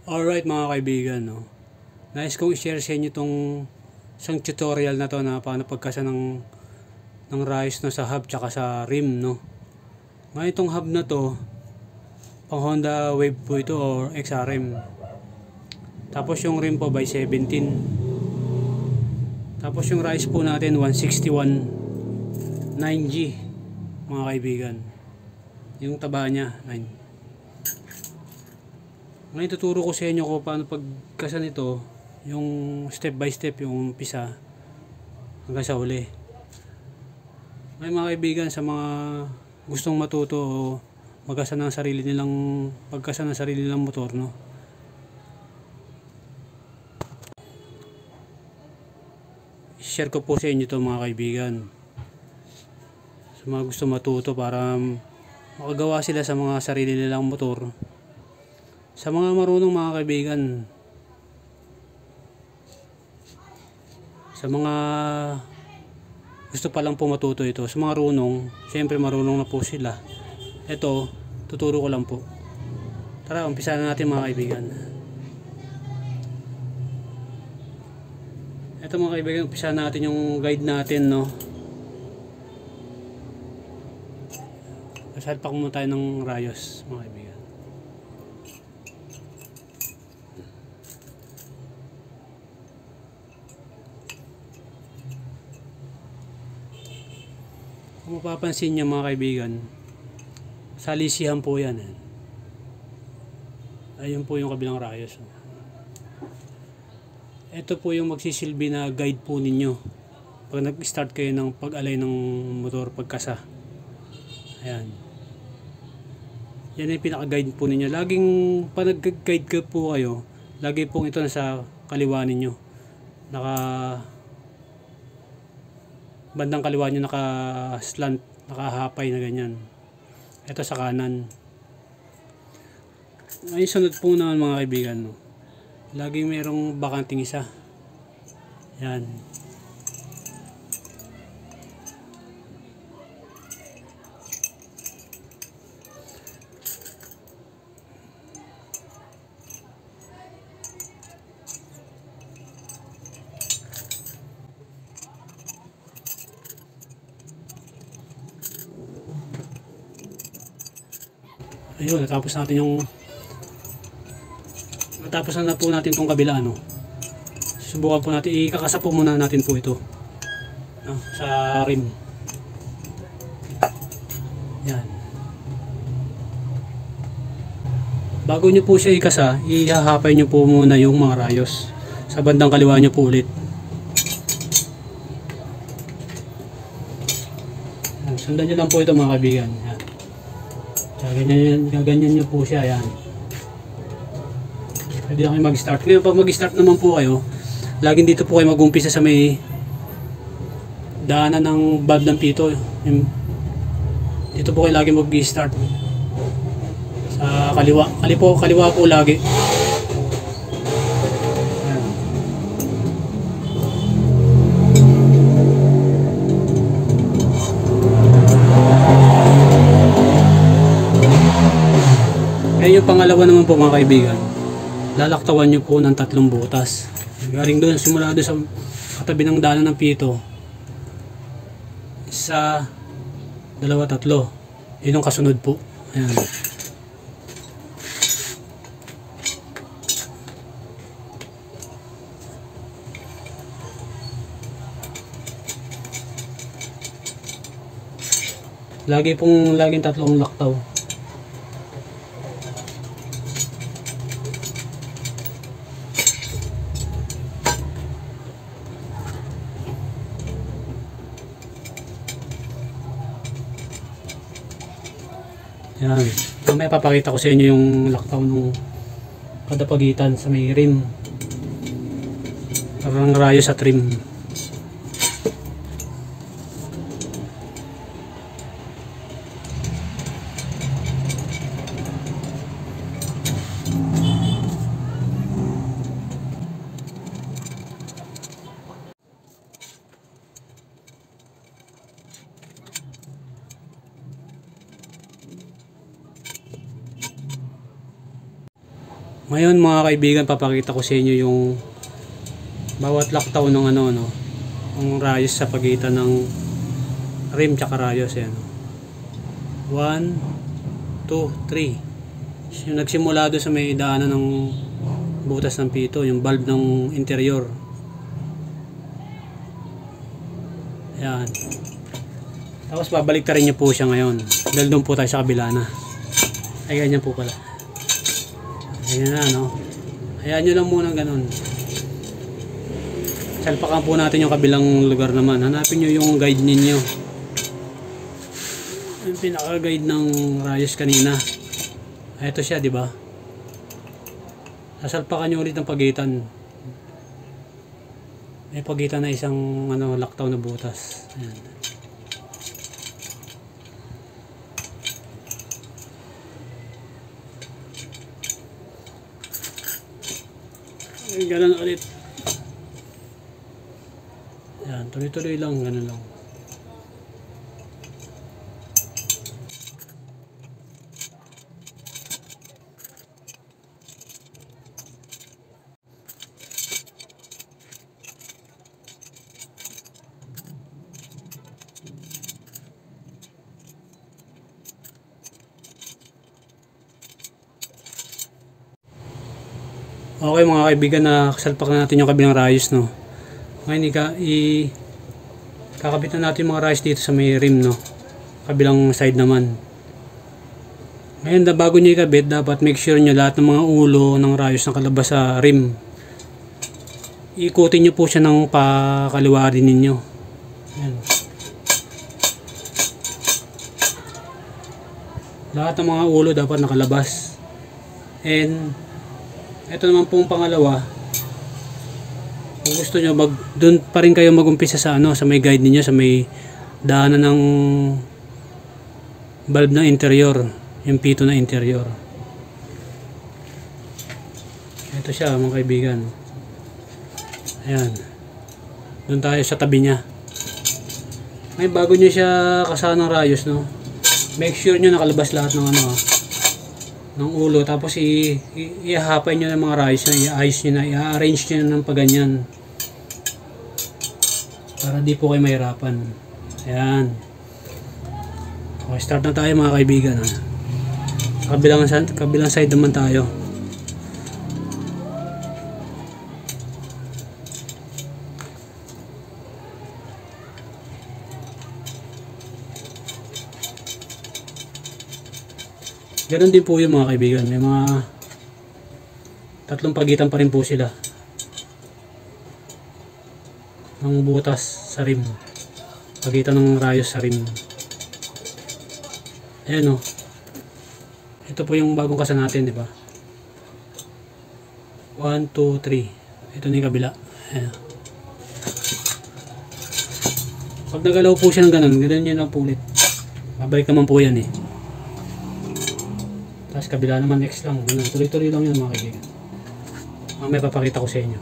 Alright mga kaibigan, no? Nais kong i-share sa inyo itong isang tutorial na to na paano pagkasa ng rayos no, sa hub tsaka sa rim, no? Ngayon itong hub na to, pang Honda Wave po ito or XRM. Tapos yung rim po by 17. Tapos yung rayos po natin 161 9G mga kaibigan. Yung taba niya 9. Ngayon tuturo ko sa inyo kung paano pagkasa nito, yung step by step, yung umpisa hanggang sa huli. Ngayon mga kaibigan, sa mga gustong matuto o magkasa ng sarili nilang pagkasa ng sarili nilang motor, no? I-share ko po sa inyo to mga kaibigan. Sa mga gustong matuto para makagawa sila sa mga sarili nilang motor. Sa mga marunong mga kaibigan, sa mga gusto pa lang po matuto ito, sa mga marunong, siyempre marunong na po sila. Ito, tuturo ko lang po. Tara, umpisa na natin mga kaibigan. Ito mga kaibigan, umpisa natin yung guide natin, no? Salpak muna tayo ng rayos mga kaibigan. Kung mapapansin nyo mga kaibigan, salisihan po yan. Ayun po yung kabilang rayos. Ito po yung magsisilbi na guide po ninyo pag nag-start kayo ng pag-alay ng motor pagkasa. Ayan. Yan yung pinaka-guide po ninyo. Laging pag nag-guide ka po kayo, lagi pong ito nasa kaliwa ninyo. Bandang kaliwa nyo naka-slant, nakahapay na ganyan. Ito sa kanan. Ngayon sunod po naman mga kaibigan, no? Laging mayroong bakanting isa. Yan. Ayun, natapos na po natin itong kabila, no? Subukan po natin, ikakasa po muna natin po ito, no? Sa rim. Yan. Bago nyo po siya ikasa, ihahapay nyo po muna yung mga rayos. Sa bandang kaliwa nyo po ulit. Yan. Sundan nyo lang po ito mga kaibigan. Yan. Gaganyan nyo po siya, yan. Pwede na kayo mag-start. Ngayon pag mag-start naman po kayo, laging dito po kayo mag-umpisa sa may daanan ng valve ng pito. Dito po kayo lagi mag-start. Sa kaliwa. Kaliwa po lagi. Ngayon yung pangalawa naman po mga kaibigan, lalaktawan nyo po ng 3 butas. Galing doon, simula doon sa katabi ng daanan ng pito. 1, 2, 3. Yun yung kasunod po. Ayan. Laging 3 laktaw. Yan. Mamaya papakita ko sa inyo yung laktaw ng kadapagitan sa may rim. Parang rayo sa trim. Ngayon mga kaibigan, papakita ko sa inyo yung bawat laktaw ng ano, no, ang rayos sa pagitan ng rim tsaka rayos. Yan. 1, 2, 3. Yung nagsimula doon sa may daanan ng butas ng pito, yung valve ng interior. Yan. Tapos babalik rin nyo po siya ngayon. Dahil doon po tayo sa kabila na. Ay, ganyan po pala. Ayan na, no? Hayaan nyo lang muna ganun. Salpakan po natin yung kabilang lugar naman. Hanapin nyo yung guide ninyo. Yung pinaka-guide ng rayos kanina. Ito siya, di ba? Sasalpakan nyo ulit ng pagitan. May pagitan na isang ano, laktaw na butas. Ayan. Ganun ulit. Yan, tuloy-tuloy lang, ganun lang. Okay mga kaibigan, na kasalpak na natin yung kabilang rayos, no. Ngayon kakabit na natin yung mga rayos dito sa may rim, no. Kabilang side naman. Ngayon bago nyo ikabit, dapat make sure nyo lahat ng mga ulo ng rayos na kalabas sa rim. Ikutin nyo po siya ng pakaliwa rin ninyo. Ayan. Lahat ng mga ulo dapat nakalabas. And ito naman pong pangalawa, kung gusto nyo, doon pa rin kayo mag-umpisa sa ano, sa may guide niyo, sa may daanan ng valve ng interior, yung pito na interior. Ito siya mga kaibigan. Ayan. Doon tayo sa tabi niya. Ngayon bago nyo siya kasahan ng rayos, no, make sure nyo nakalabas lahat ng ano, ng ulo, tapos ihahapay nyo ng mga rayos na, i-ayos nyo na, i-arrange nyo na ng paganyan para di po kayo mahirapan. Ayan. Okay, start na tayo mga kaibigan, ha. Kabilang side naman tayo. Ganon din po yung mga kaibigan. May mga tatlong pagitan pa rin po sila ng butas sa rim. Pagitan ng rayos sa rim. Ayan, o. Ito po yung bagong kasa natin, di ba? 1, 2, 3. Ito na yung kabila. Ayan. Pag nagalaw po siya ng ganon, ganon yun lang po ulit. Babalik naman po yan, eh. Tapos kabila naman, next lang. Tuloy-tuloy lang yun mga kaibigan. May papakita ko sa inyo.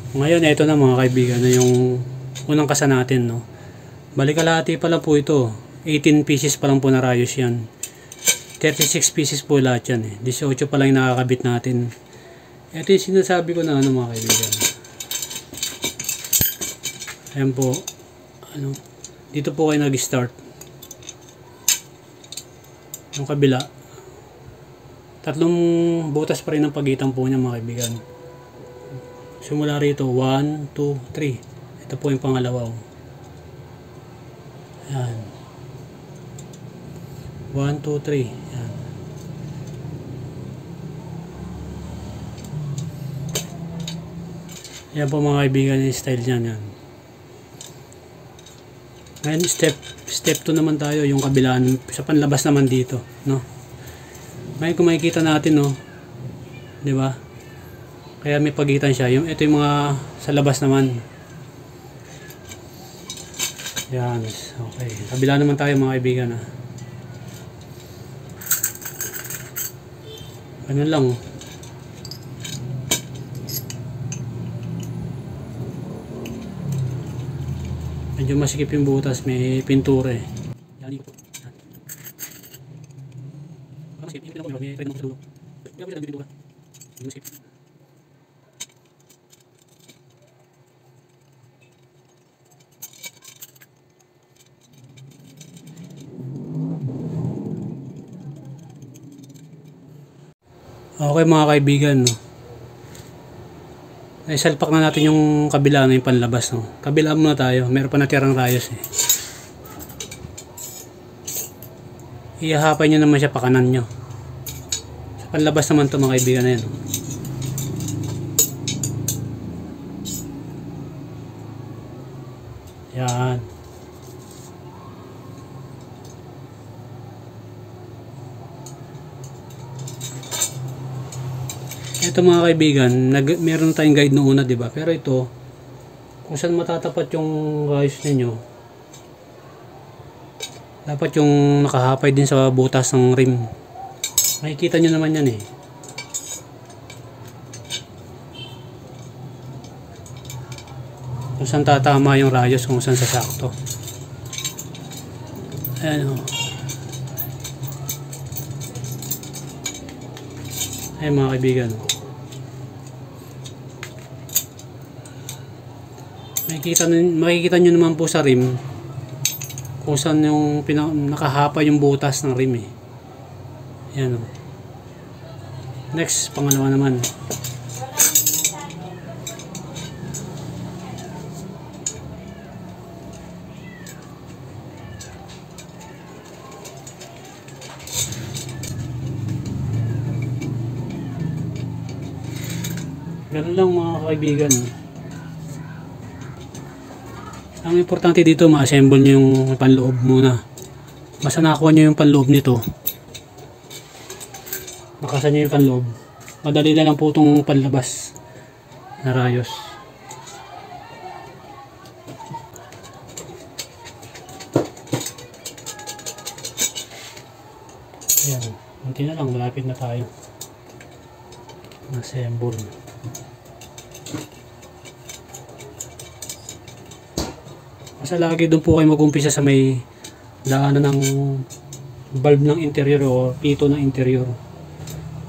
Ngayon, ito na mga kaibigan, na yung unang kasa natin, no. Balikalahati pa lang po ito. 18 pieces pa lang po na rayos yan. 36 pieces po lahat yan, eh. 18 pa lang yung nakakabit natin. Ito yung sinasabi ko na ano mga kaibigan. Ayan po. Ano, dito po kayo nag-start. Yung kabila. Tatlong butas pa rin ang pagitan po niya mga kaibigan. Simula rito, 1, 2, 3. Ito po yung pangalawa. Ayan. 1, 2, 3. Ayan. Ayan po mga kaibigan yung style niyan. Yan. Ngayon, step 2 naman tayo. Yung kabilaan, sa panlabas naman dito. No? Ngayon kung makikita natin, no? Diba? Kaya may pagitan siya. Ito yung mga sa labas naman. Yan, okay. Kabila naman tayo mga kaibigan ha. Ganun lang. Medyo masikip yung butas, may pintura eh. Yan, ikot. Yan. Masikip, yung pinaka may pwede mo sa dulo. Kaya ko yung pintura. Masikip. Okay mga kaibigan, no? Naisalpak na natin yung kabila na yung panlabas, no? Kabila muna tayo, meron pa natirang rayos eh. Ihahapay nyo naman siya pakanan nyo. Sa panlabas naman to mga kaibigan na yan, no? Yan. Ito mga kaibigan, meron tayong guide noong una, 'di ba? Pero ito, kung saan matatapat yung rayos ninyo, dapat yung nakahapay din sa butas ng rim. Makikita nyo naman yan eh. Kung saan tatama yung rayos, kung saan sasakto. Ayan o. Ayan mga kaibigan. Makikita nyo naman po sa rim kung saan yung nakahapa yung butas ng rim eh. Yan o. Next, pangalawa naman. Ganun lang mga kaibigan. Ang importante dito, ma-assemble nyo yung panloob muna. Basta nakakuha nyo yung panloob nito, nakasan nyo yung panloob, madali na lang po itong panlabas na rayos. Ayan, kunti na lang, malapit na tayo. Na-assemble. Basta lagi doon po kayo mag-umpisa sa may daanan ng valve ng interior o pito ng interior.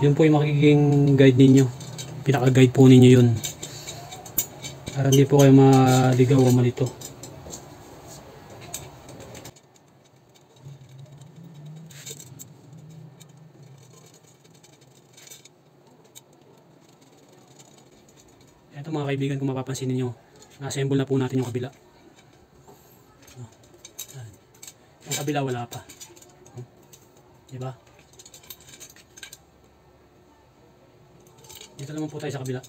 Yun po yung makikiging guide ninyo. Pinaka-guide po ninyo yun. Para hindi po kayo maligaw o malito. Ito mga kaibigan, kung mapapansin niyo, na-assemble na po natin yung kabila. Yung kabila wala pa. Diba? Dito naman po tayo sa kabila.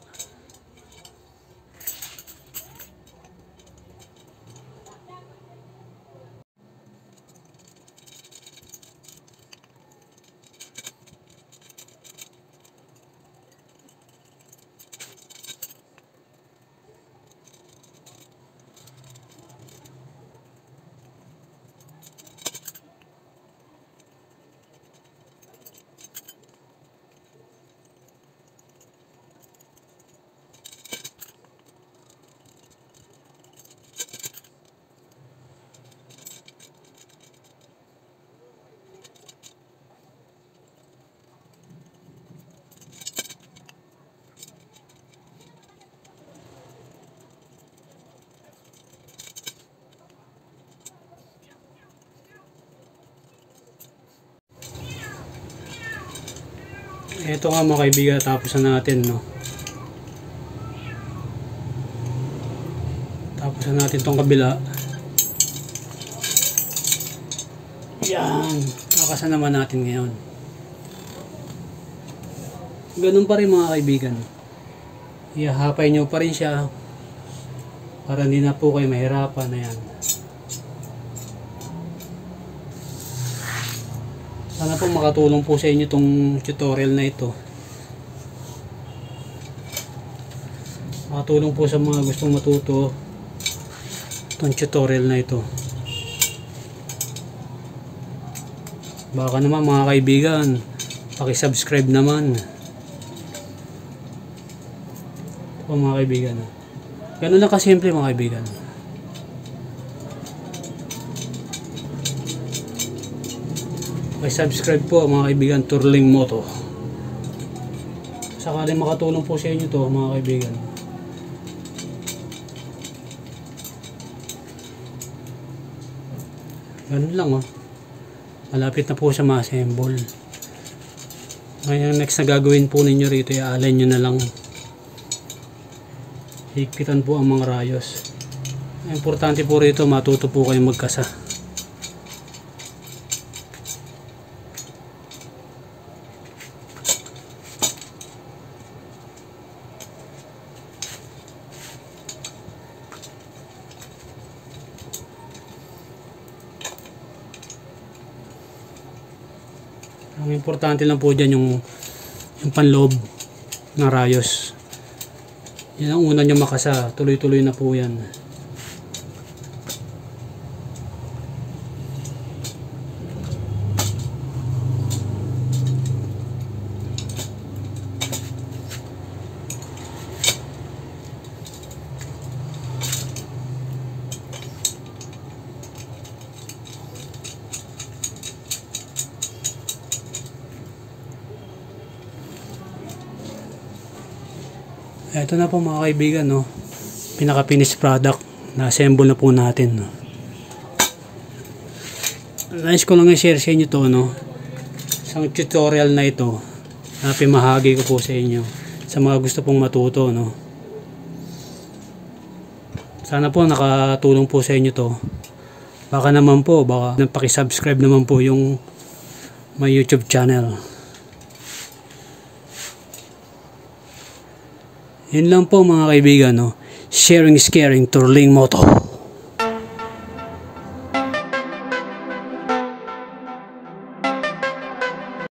Ito nga mga kaibigan, tapos na natin, no? Tapos na natin tong kabila. Yan, kakasan naman natin ngayon. Ganun pa rin mga kaibigan. Ihahapay nyo pa rin siya para hindi na po kayo mahirapan. Ayan. Sana po makatulong po sa inyo itong tutorial na ito. Makatulong po sa mga gustong matuto itong tutorial na ito. Baka naman mga kaibigan, paki-subscribe naman. Ito po mga kaibigan. Ganun lang kasimple mga kaibigan. Paki-subscribe po mga kaibigan, Turling Moto. Sakaling makatulong po sa inyo to mga kaibigan. Ganun lang oh. Malapit na po siya ma-assemble. Ngayon next na gagawin po ninyo rito, i-align nyo na lang. Higpitan po ang mga rayos. Importante po rito matuto po kayo magkasa. Ang importante lang po dyan yung panloob ng rayos. Yan ang una nyo makasa. Tuloy-tuloy na po yan. Ito na po mga kaibigan, no? Pinaka-finished product. Na-assemble na po natin, no? Nais ko lang i-share sa inyo to, no? Isang tutorial na ito na pimahagi ko po sa inyo sa mga gusto pong matuto, no? Sana po nakatulong po sa inyo to. Baka naman po, baka paki-subscribe naman po yung my YouTube channel. Yun lang po mga kaibigan, no? Sharing is caring, Turling Moto.